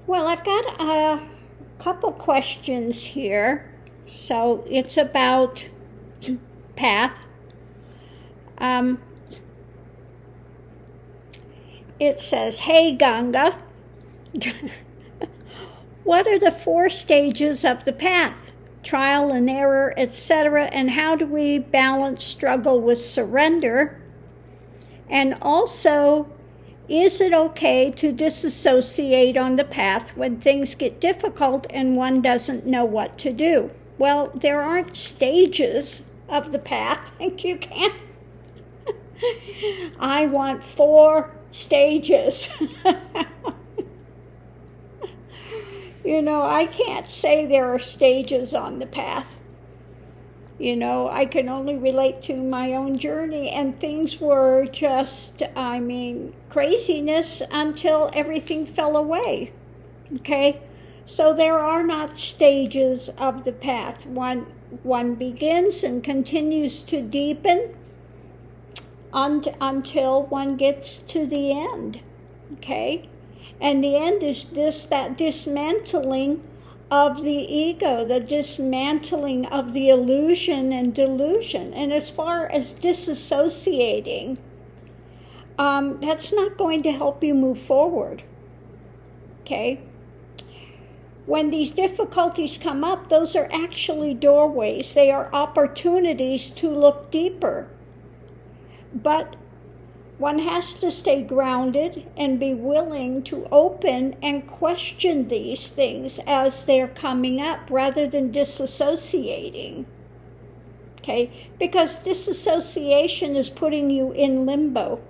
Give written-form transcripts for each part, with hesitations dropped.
Well, I've got a couple questions here. So it's about path. Um, it says, "Hey Ganga, what are the 4 stages of the path? Trial and error, etc. And how do we balance struggle with surrender? And also, is it okay to disassociate on the path when things get difficult and one doesn't know what to do?" Well, there aren't stages of the path. You can't. I want 4 stages. I can't say there are stages on the path. I can only relate to my own journey, and things were just, craziness until everything fell away. Okay? So there are not stages of the path. One begins and continues to deepen until one gets to the end. Okay? And the end is that dismantling of the ego, the dismantling of the illusion and delusion. And as far as disassociating, that's not going to help you move forward. Okay? When these difficulties come up, those are actually doorways. They are opportunities to look deeper. But one has to stay grounded and be willing to open and question these things as they're coming up rather than disassociating. Okay? Because disassociation is putting you in limbo.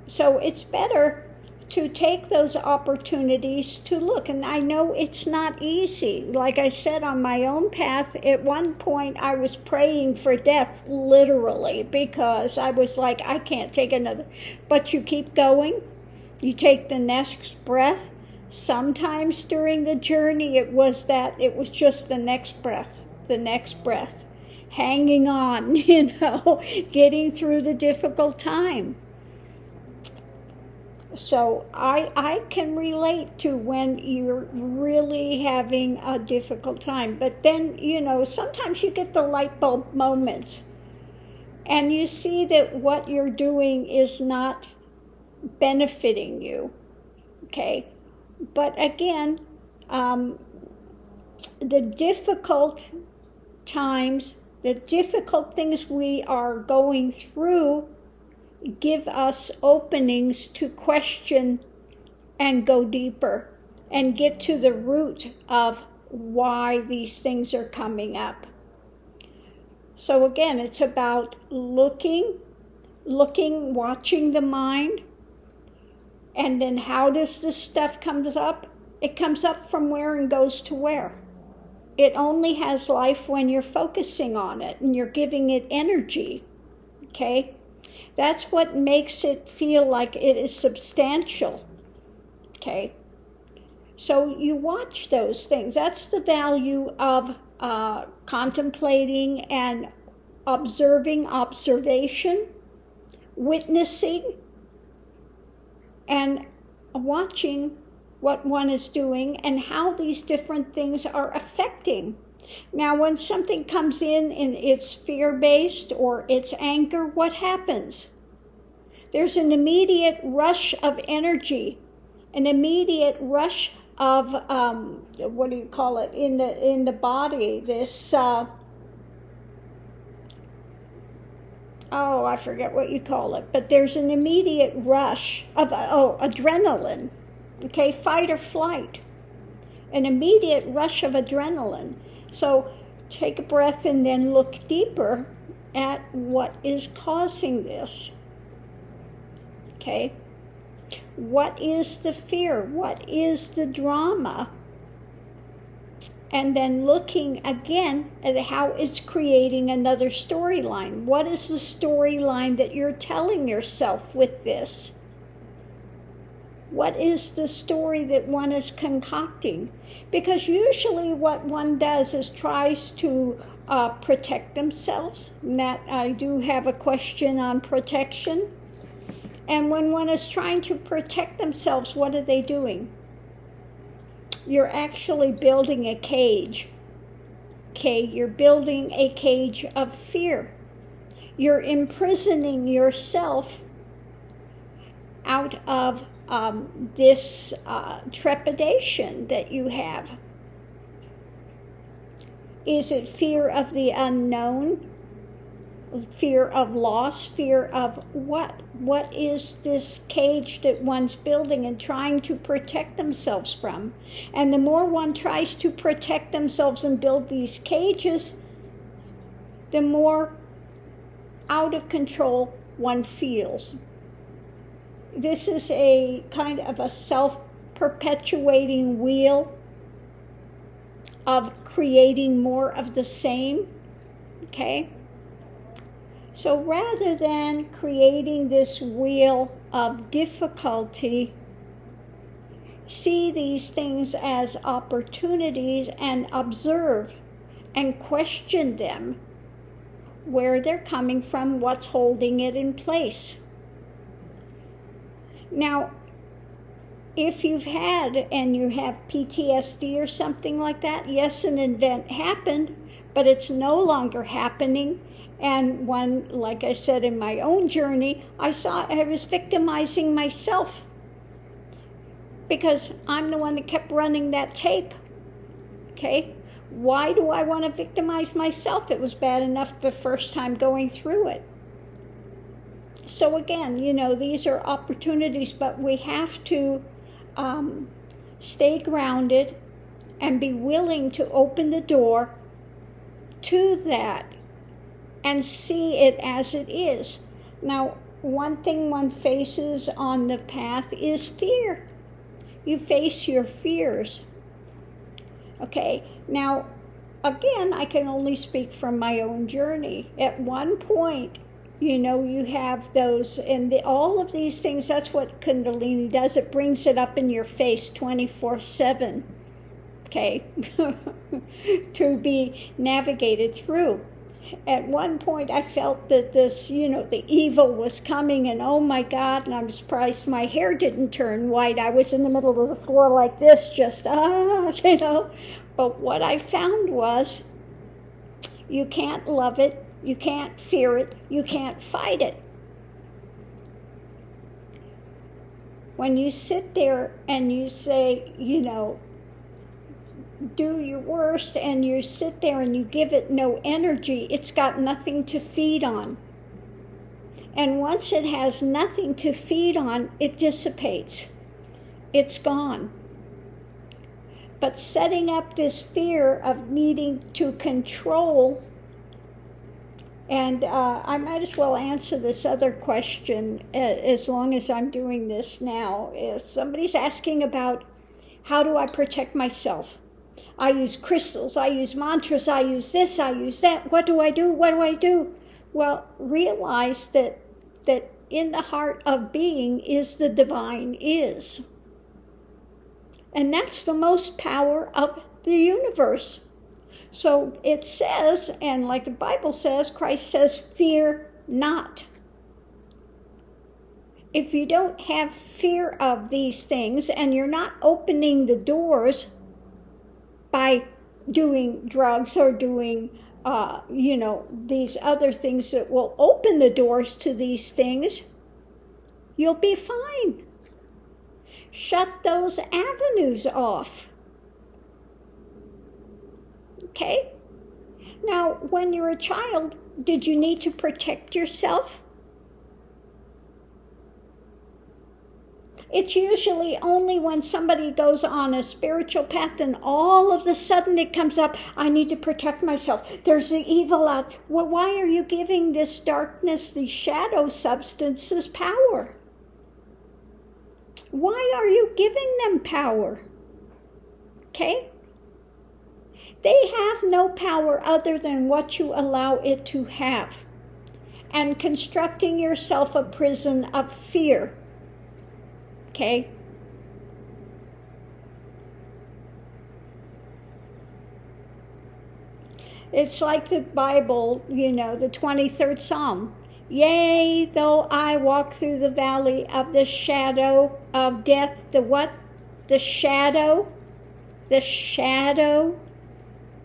So it's better to take those opportunities to look. And I know it's not easy. Like I said, on my own path, at one point I was praying for death, literally, because I was like, I can't take another. But you keep going. You take the next breath. Sometimes during the journey it was just the next breath, hanging on, getting through the difficult time. So I can relate to when you're really having a difficult time. But then, sometimes you get the light bulb moments. And you see that what you're doing is not benefiting you. Okay? But again, the difficult times, the difficult things we are going through give us openings to question and go deeper and get to the root of why these things are coming up. So again, it's about looking, watching the mind, and then how does this stuff comes up? It comes up from where and goes to where. It only has life when you're focusing on it and you're giving it energy. Okay? That's what makes it feel like it is substantial. Okay? So you watch those things. That's the value of contemplating and observation, witnessing, and watching what one is doing and how these different things are affecting. Now, when something comes in and it's fear-based or it's anger, what happens? There's an immediate rush of energy, an immediate rush of, what do you call it, in the body, this, I forget what you call it, but there's an immediate rush of, adrenaline, okay, fight or flight, an immediate rush of adrenaline. So take a breath and then look deeper at what is causing this. Okay? What is the fear? What is the drama? And then looking again at how it's creating another storyline. What is the storyline that you're telling yourself with this? What is the story that one is concocting? Because usually what one does is tries to protect themselves. And that I do have a question on protection. And when one is trying to protect themselves, what are they doing? you're actually building a cage. Okay, you're building a cage of fear. You're imprisoning yourself out of this trepidation that you have. Is it fear of the unknown? Fear of loss? Fear of what? What is this cage that one's building and trying to protect themselves from? And the more one tries to protect themselves and build these cages, the more out of control one feels. This is a kind of a self-perpetuating wheel of creating more of the same, okay? So rather than creating this wheel of difficulty, see these things as opportunities and observe and question them, where they're coming from, what's holding it in place. Now, if you've had and you have PTSD or something like that, yes, an event happened, but it's no longer happening. And when, like I said in my own journey, I was victimizing myself because I'm the one that kept running that tape. Okay? Why do I want to victimize myself? It was bad enough the first time going through it. So again, these are opportunities, but we have to stay grounded and be willing to open the door to that and see it as it is. Now, one thing one faces on the path is fear. You face your fears. Okay, now, again, I can only speak from my own journey. At one point, you have those, and all of these things, that's what Kundalini does. It brings it up in your face 24/7, okay, to be navigated through. At one point, I felt that this, the evil was coming, and oh my God, and I'm surprised my hair didn't turn white. I was in the middle of the floor like this, just, But what I found was, you can't love it, you can't fear it, you can't fight it. When you sit there and you say, do your worst, and you sit there and you give it no energy, it's got nothing to feed on. And once it has nothing to feed on, it dissipates. It's gone. But setting up this fear of needing to control, and I might as well answer this other question as long as I'm doing this now. If somebody's asking about how do I protect myself? I use crystals, I use mantras, I use this, I use that. What do I do? What do I do? Well, realize that in the heart of being is the divine is. And that's the most power of the universe. So it says, and like the Bible says, Christ says, fear not. If you don't have fear of these things and you're not opening the doors by doing drugs or doing, these other things that will open the doors to these things, you'll be fine. Shut those avenues off. Okay? Now, when you're a child, did you need to protect yourself? It's usually only when somebody goes on a spiritual path and all of a sudden it comes up, I need to protect myself. There's the evil out. Well, why are you giving this darkness, these shadow substances, power? Why are you giving them power? Okay? They have no power other than what you allow it to have. And constructing yourself a prison of fear. Okay? It's like the Bible, the 23rd Psalm. Yea, though I walk through the valley of the shadow of death, the what? The shadow the shadow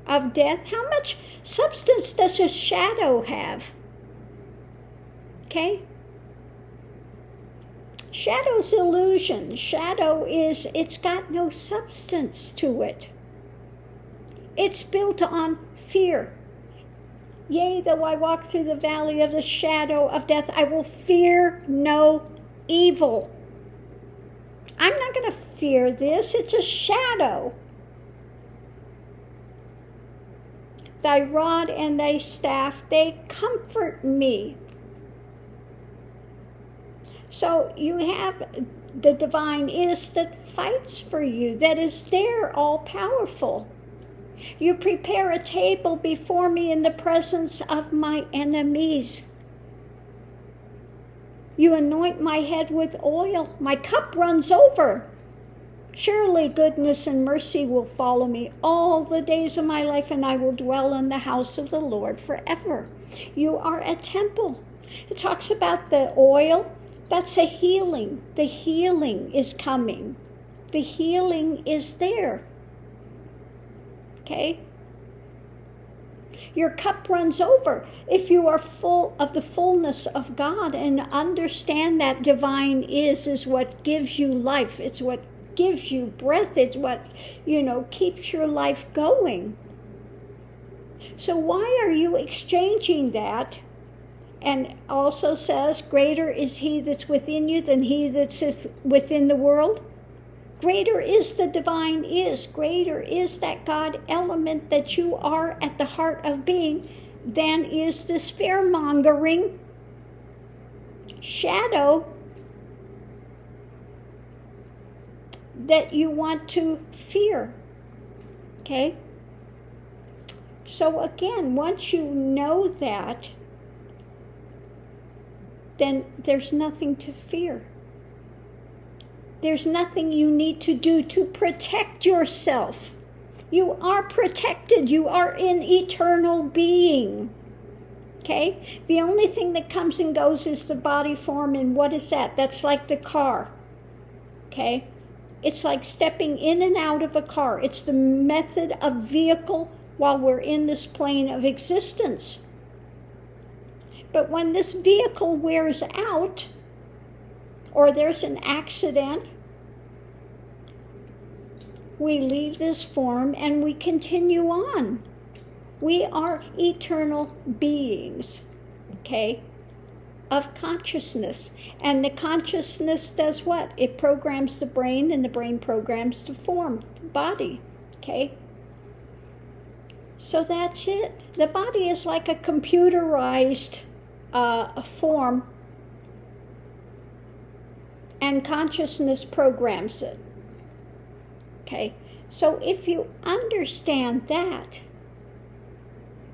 of death. How much substance does a shadow have? Okay? Shadow's illusion. Shadow is, it's got no substance to it. It's built on fear. Yea, though I walk through the valley of the shadow of death, I will fear no evil. I'm not going to fear this. It's a shadow. Thy rod and thy staff, they comfort me. So you have the divine is that fights for you, that is there, all powerful. You prepare a table before me in the presence of my enemies. You anoint my head with oil. My cup runs over. Surely goodness and mercy will follow me all the days of my life, and I will dwell in the house of the Lord forever. You are a temple. It talks about the oil. That's a healing. The healing is coming. The healing is there. Okay? Your cup runs over. If you are full of the fullness of God and understand that divine is what gives you life. It's what gives you breath. It's what, keeps your life going. So why are you exchanging that? And also says, greater is he that's within you than he that's within the world. Greater is the divine is. Greater is that God element that you are at the heart of being than is this fear-mongering shadow that you want to fear. Okay? So again, once you know that, then there's nothing to fear. There's nothing you need to do to protect yourself. You are protected. You are in eternal being. Okay? The only thing that comes and goes is the body form, and what is that? That's like the car. Okay? It's like stepping in and out of a car. It's the method of vehicle while we're in this plane of existence. But when this vehicle wears out, or there's an accident, we leave this form and we continue on. We are eternal beings, okay, of consciousness. And the consciousness does what? It programs the brain, and the brain programs the form, the body, okay? So that's it. The body is like a computerized form, and consciousness programs it. Okay, so if you understand that,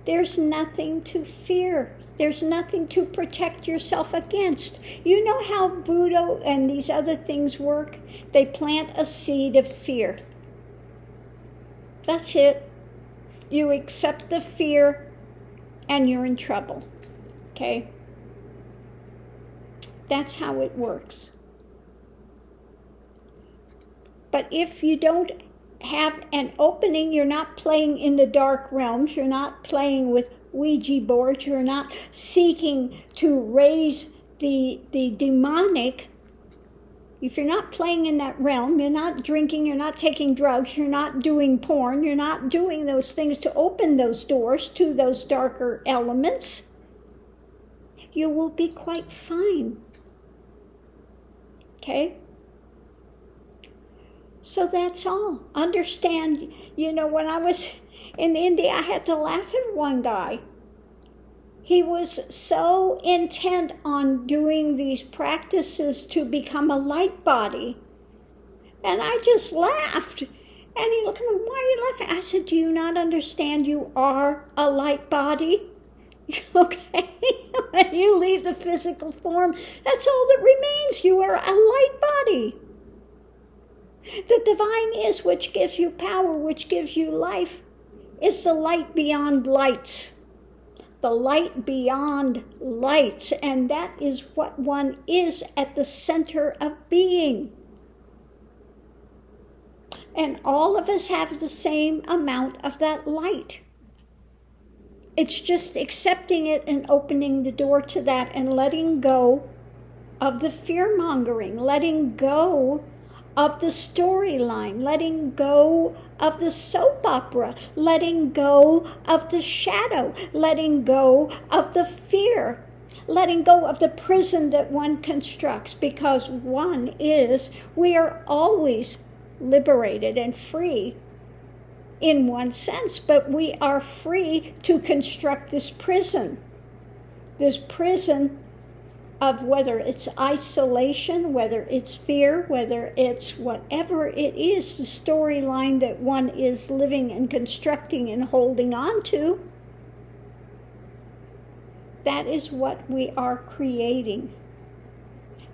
there's nothing to fear. There's nothing to protect yourself against. You know how voodoo and these other things work? They plant a seed of fear. That's it. You accept the fear and you're in trouble. Okay? That's how it works. But if you don't have an opening, you're not playing in the dark realms, you're not playing with Ouija boards, you're not seeking to raise the demonic. If you're not playing in that realm, you're not drinking, you're not taking drugs, you're not doing porn, you're not doing those things to open those doors to those darker elements, you will be quite fine. Okay? So that's all. Understand, when I was in India, I had to laugh at one guy. He was so intent on doing these practices to become a light body. And I just laughed. And he looked at me, why are you laughing? I said, do you not understand you are a light body? Okay? When you leave the physical form, that's all that remains. You are a light body. The divine is which gives you power, which gives you life, is the light beyond lights. The light beyond lights. And that is what one is at the center of being. And all of us have the same amount of that light. It's just accepting it and opening the door to that and letting go of the fear-mongering, letting go of the storyline, letting go of the soap opera, letting go of the shadow, letting go of the fear, letting go of the prison that one constructs, because we are always liberated and free in one sense, but we are free to construct this prison of whether it's isolation, whether it's fear, whether it's whatever it is, the storyline that one is living and constructing and holding on to. That is what we are creating.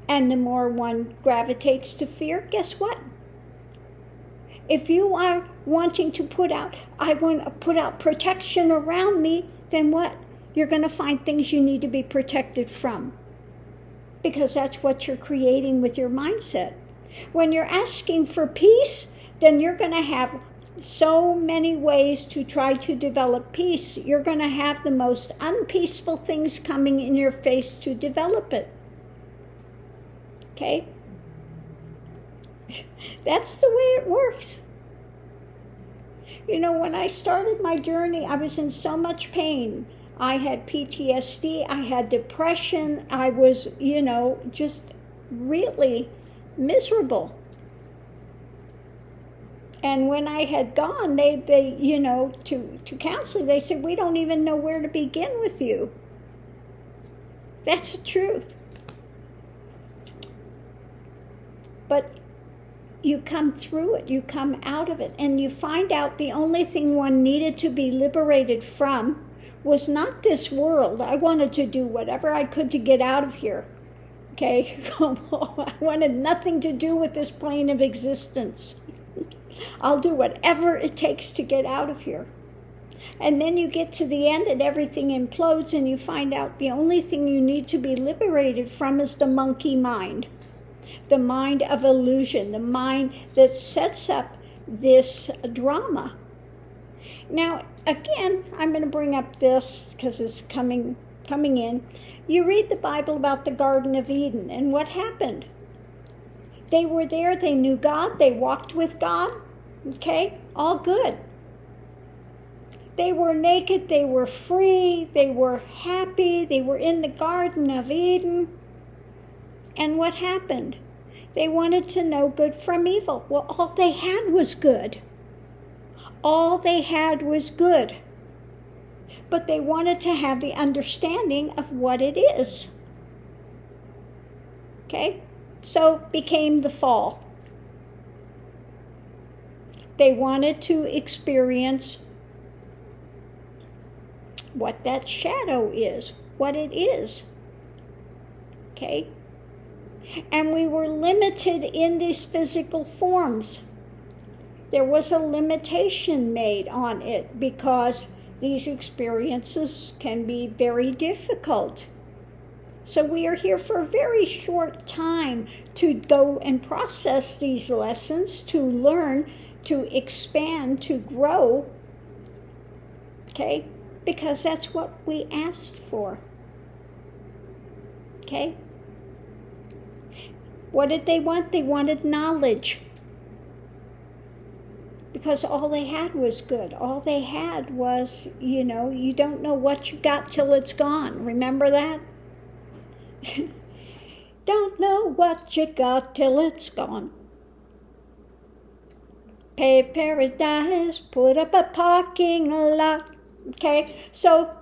And the more one gravitates to fear, guess what? If you are wanting to I want to put out protection around me, then what? You're going to find things you need to be protected from. Because that's what you're creating with your mindset. When you're asking for peace, then you're going to have so many ways to try to develop peace. You're going to have the most unpeaceful things coming in your face to develop it. Okay? That's the way it works. You know, when I started my journey, I was in so much pain. I had PTSD, I had depression, I was, just really miserable. And when I had gone, they to counseling, they said, we don't even know where to begin with you. That's the truth. But you come through it, you come out of it, and you find out the only thing one needed to be liberated from was not this world. I wanted to do whatever I could to get out of here. Okay? I wanted nothing to do with this plane of existence. I'll do whatever it takes to get out of here. And then you get to the end and everything implodes and you find out the only thing you need to be liberated from is the monkey mind. The mind of illusion, the mind that sets up this drama. Now, again, I'm going to bring up this because it's coming in. You read the Bible about the Garden of Eden, and what happened? They were there, they knew God, they walked with God, okay? All good. They were naked, they were free, they were happy, they were in the Garden of Eden. And what happened? They wanted to know good from evil. Well, all they had was good. All they had was good. But they wanted to have the understanding of what it is. Okay? So became the fall. They wanted to experience what that shadow is, what it is. Okay? And we were limited in these physical forms. There was a limitation made on it because these experiences can be very difficult. So we are here for a very short time to go and process these lessons, to learn, to expand, to grow. Okay? Because that's what we asked for. Okay? What did they want? They wanted knowledge. Because all they had was good. All they had was, you don't know what you got till it's gone. Remember that? Don't know what you got till it's gone. Pay paradise, put up a parking lot. Okay, so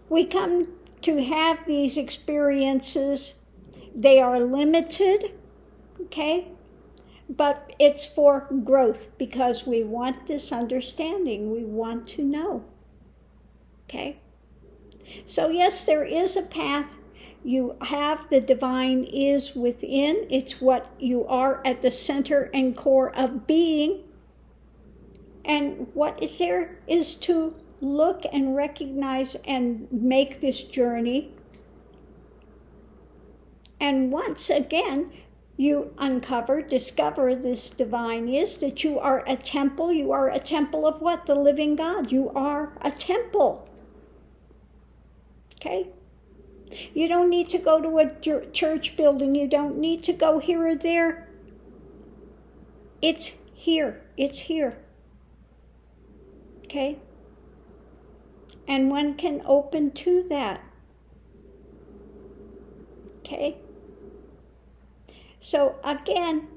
we come to have these experiences. They are limited, okay? But it's for growth because we want this understanding. We want to know. Okay? So yes, there is a path. You have the divine is within. It's what you are at the center and core of being. And what is there is to look and recognize and make this journey. And once again, you discover this divine is, that you are a temple. You are a temple of what? The living God. You are a temple. Okay? You don't need to go to a church building. You don't need to go here or there. It's here. It's here. Okay? And one can open to that. Okay? So again,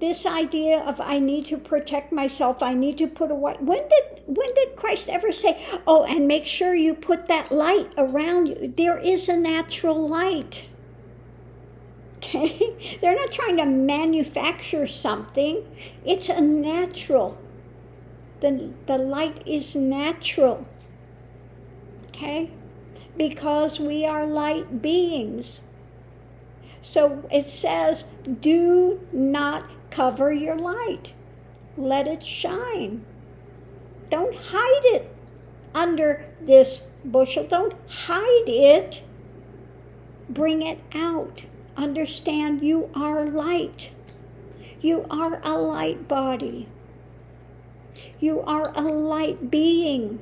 this idea of I need to protect myself, I need to put away. When did Christ ever say, oh, and make sure you put that light around you? There is a natural light. Okay? They're not trying to manufacture something. It's a natural. The light is natural. Okay? Because we are light beings. So it says, do not cover your light. Let it shine. Don't hide it under this bushel. Don't hide it. Bring it out. Understand you are light. You are a light body. You are a light being.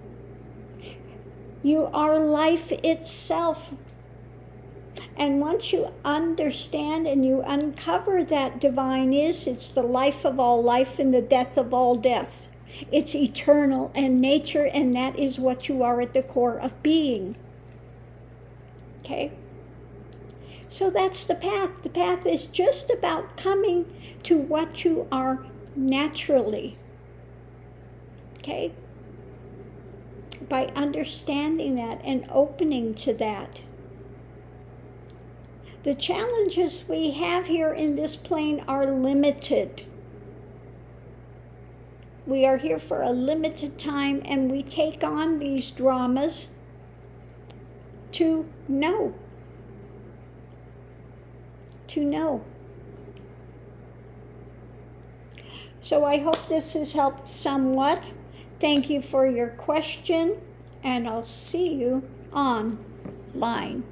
You are life itself. And once you understand and you uncover that divine is, it's the life of all life and the death of all death. It's eternal and nature, and that is what you are at the core of being. Okay? So that's the path. The path is just about coming to what you are naturally. Okay? By understanding that and opening to that. The challenges we have here in this plane are limited. We are here for a limited time, and we take on these dramas to know. To know. So I hope this has helped somewhat. Thank you for your question, and I'll see you online.